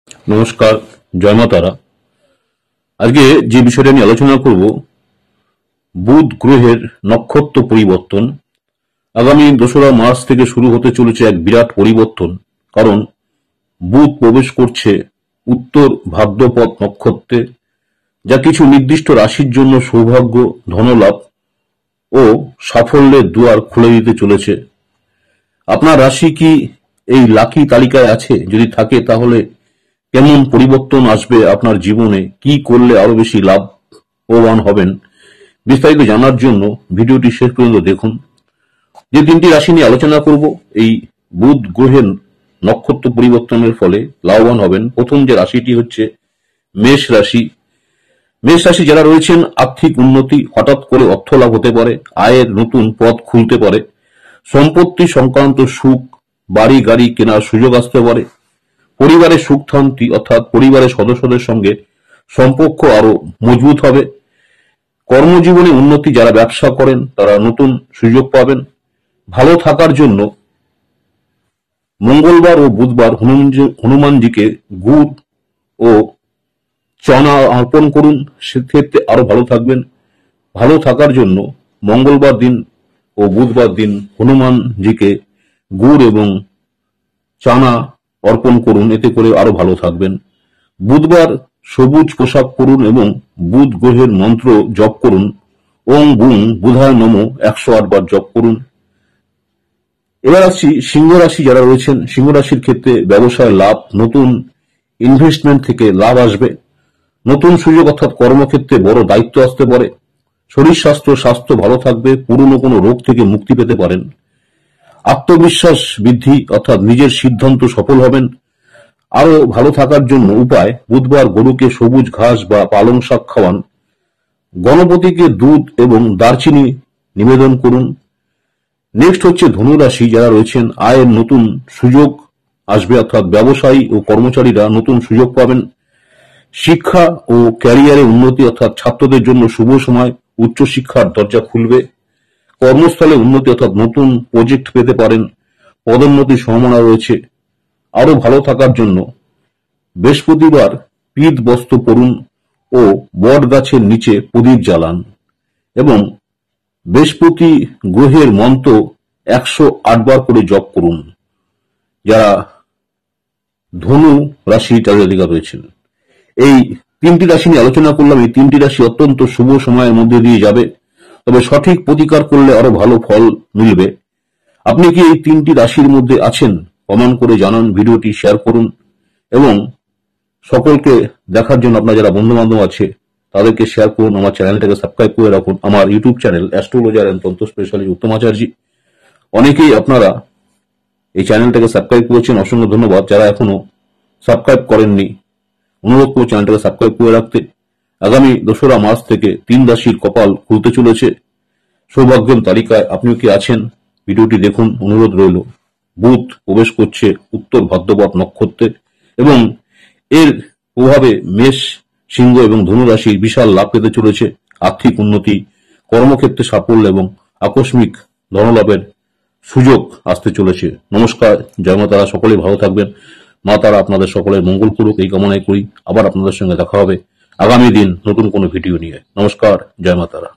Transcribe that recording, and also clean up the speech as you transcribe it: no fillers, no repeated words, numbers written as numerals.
নমস্কার, জয় মা তারা। আজকে যে বিষয়টা নিয়ে আলোচনা করব, বুধ গ্রহের নক্ষত্র পরিবর্তন। আগামী 2রা মার্চ থেকে শুরু হতে চলেছে এক বিরাট পরিবর্তন। কারণ বুধ প্রবেশ করছে উত্তর ভাদ্রপদ নক্ষত্রে, যা কিছু নির্দিষ্ট রাশির জন্য সৌভাগ্য, ধনলাভ ও সাফল্যের দুয়ার খুলে দিতে চলেছে। আপনার রাশি কি এই লাকি তালিকায় আছে? যদি থাকে তাহলে কেমন পরিবর্তন আসবে আপনার জীবনে, কি করলে আরো বেশি লাভবান হবেন, বিস্তারিত জানার জন্য ভিডিওটি শেষ পর্যন্ত দেখুন। যে 3টি রাশি নিয়ে আলোচনা করব, এই বুধ গ্রহের নক্ষত্র পরিবর্তনের ফলে লাভবান হবেন। প্রথম যে রাশিটি হচ্ছে মেষ রাশি। মেষ রাশি যারা রয়েছেন, আর্থিক উন্নতি, হঠাৎ করে অর্থ লাভ হতে পারে, আয়ের নতুন পথ খুলতে পারে, সম্পত্তি সংক্রান্ত সুখ, বাড়ি গাড়ি কেনার সুযোগ আসতে পারে, পরিবারের সুখ শান্তি অর্থাৎ পরিবারের সদস্যদের সঙ্গে সম্পর্ক আরো মজবুত হবে। কর্মজীবনে উন্নতি, যারা ব্যবসা করেন তারা নতুন সুযোগ পাবেন। ভালো থাকার জন্য মঙ্গলবার ও বুধবার হনুমানজিকে গুড় ও চনা অর্পণ করুন, সেক্ষেত্রে আরো ভালো থাকবেন। ভালো থাকার জন্য মঙ্গলবার দিন ও বুধবার দিন হনুমানজিকে গুড় এবং চানা অর্পণ করুন, এতে করে আরো ভালো থাকবেন। বুধবার সবুজ পোশাক পরুন এবং বুধ গ্রহের মন্ত্র জপ করুন। ওং বুং বুধায় নমঃ 108 বার জপ করুন। এবার আসছি সিংহ রাশি যারা রয়েছেন, সিংহ রাশির ক্ষেত্রে ব্যবসায় লাভ, নতুন ইনভেস্টমেন্ট থেকে লাভ আসবে, নতুন সুযোগ অর্থাৎ কর্মক্ষেত্রে বড় দায়িত্ব আসতে পারে। শরীর স্বাস্থ্য ভালো থাকবে, পুরনো কোনো রোগ থেকে মুক্তি পেতে পারেন। আত্মবিশ্বাস বৃদ্ধি অর্থাৎ নিজের সিদ্ধান্ত সফল হবেন। আরো ভালো থাকার জন্য উপায়, বুধবার গরুকে সবুজ ঘাস বা পালং শাক খাওয়ান, গণপতিকে দুধ এবং দারচিনি নিবেদন করুন। নেক্সট হচ্ছে ধনু রাশি যারা রয়েছেন, আয়ের নতুন সুযোগ আসবে অর্থাৎ ব্যবসায়ী ও কর্মচারীরা নতুন সুযোগ পাবেন। শিক্ষা ও ক্যারিয়ারে উন্নতি অর্থাৎ ছাত্রদের জন্য শুভ সময়, উচ্চশিক্ষার দরজা খুলবে। কর্মস্থলে উন্নতি অর্থাৎ নতুন প্রজেক্ট পেতে পারেন, পদোন্নতির সম্ভাবনা রয়েছে। আরো ভালো থাকার জন্য বৃহস্পতিবার পীত বস্ত্র পরুন ও বট গাছের নিচে প্রদীপ জ্বালান এবং বৃহস্পতি গ্রহের মন্ত্র 108 বার করে জপ করুন। যারা ধনু রাশি জাতক রয়েছেন, এই 3টি রাশি নিয়ে আলোচনা করলাম। এই 3টি রাশি অত্যন্ত শুভ সময়ের মধ্যে দিয়ে যাবে, তবে সঠিক প্রতিকার করলে আরো ভালো ফল মিলবে। আপনি কি এই 3টি রাশির মধ্যে আছেন? কমেন্ট করে জানান, ভিডিওটি শেয়ার করুন এবং সকলকে দেখার জন্য আপনার যারা বন্ধু বান্ধব আছে তাদেরকে শেয়ার করুন। আমার চ্যানেলটাকে সাবস্ক্রাইব করে রাখুন। আমার ইউটিউব চ্যানেল অ্যাস্ট্রোলজার এন্ড তন্ত্র স্পেশালিস্ট উত্তম আচার্য। অনেকেই আপনারা এই চ্যানেলটাকে সাবস্ক্রাইব করেছেন, অসংখ্য ধন্যবাদ। যারা এখনো সাবস্ক্রাইব করেননি, অনুরোধ করে চ্যানেলটাকে সাবস্ক্রাইব করে রাখতে। আগামী 2রা মার্চ থেকে 3 রাশির কপাল খুলতে চলেছে সৌভাগ্যের তালিকায়। আপনিও কি আছেন? ভিডিওটি দেখুন, অনুরোধ রইল। বুধ প্রবেশ করছে উত্তর ভাদ্রপদ নক্ষত্রে এবং এর প্রভাবে মেষ, সিংহ এবং ধনু রাশি বিশাল লাভ পেতে চলেছে। আর্থিক উন্নতি, কর্মক্ষেত্রে সাফল্য এবং আকস্মিক ধনলাভের সুযোগ আসতে চলেছে। নমস্কার, জয় মা তারা। সকলে ভালো থাকবেন। মা তারা আপনাদের সকলের মঙ্গল করুক, এই কামনাই করি। আবার আপনাদের সঙ্গে দেখা হবে আগামী দিন নতুন কোনো ভিডিও নিয়ে। নমস্কার, জয় মা তারা।